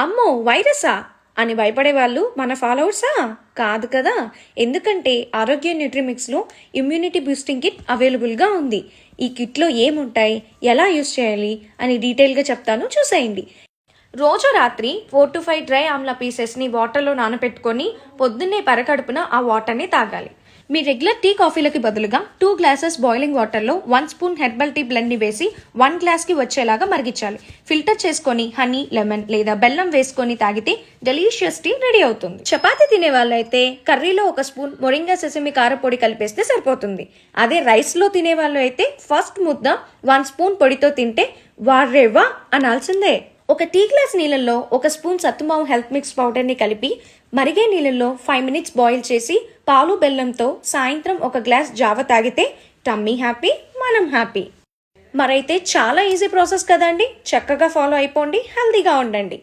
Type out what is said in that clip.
అమ్మో వైరసా అని భయపడే వాళ్ళు మన ఫాలోవర్సా? కాదు కదా. ఎందుకంటే ఆరోగ్య న్యూట్రిమిక్స్లో ఇమ్యూనిటీ బూస్టింగ్ కిట్ అవైలబుల్గా ఉంది. ఈ కిట్లో ఏముంటాయి, ఎలా యూస్ చేయాలి అని డీటెయిల్గా చెప్తాను, చూసేయండి. రోజు రాత్రి 4 to 5 డ్రై ఆమ్లా పీసెస్ని వాటర్లో నానబెట్టుకొని పొద్దున్నే పరకడుపున ఆ వాటర్ని తాగాలి. మీ రెగ్యులర్ టీ కాఫీలకి బదులుగా 2 గ్లాసెస్ బాయిలింగ్ వాటర్లో 1 స్పూన్ హెర్బల్ టీ బ్లెండ్ని వేసి 1 గ్లాస్కి వచ్చేలాగా మరిగించాలి. ఫిల్టర్ చేసుకొని హనీ, లెమన్ లేదా బెల్లం వేసుకొని తాగితే డెలీషియస్ టీ రెడీ అవుతుంది. చపాతీ తినే వాళ్ళైతే కర్రీలో 1 స్పూన్ మొరింగా సెసమి కారపొడి కలిపేస్తే సరిపోతుంది. అదే రైస్లో తినే వాళ్ళు అయితే ఫస్ట్ ముద్ద 1 స్పూన్ పొడితో తింటే వారేవా అనాల్సిందే. ఒక టీ గ్లాస్ నీళ్ళల్లో 1 స్పూన్ సత్తుమావు హెల్త్ మిక్స్ పౌడర్ని కలిపి మరిగే నీళ్ళల్లో 5 minutes బాయిల్ చేసి పాలు బెల్లంతో సాయంత్రం 1 గ్లాస్ జావ తాగితే టమ్మీ హ్యాపీ, మనం హ్యాపీ. మరైతే చాలా ఈజీ ప్రాసెస్ కదండి. చక్కగా ఫాలో అయిపోండి, హెల్తీగా ఉండండి.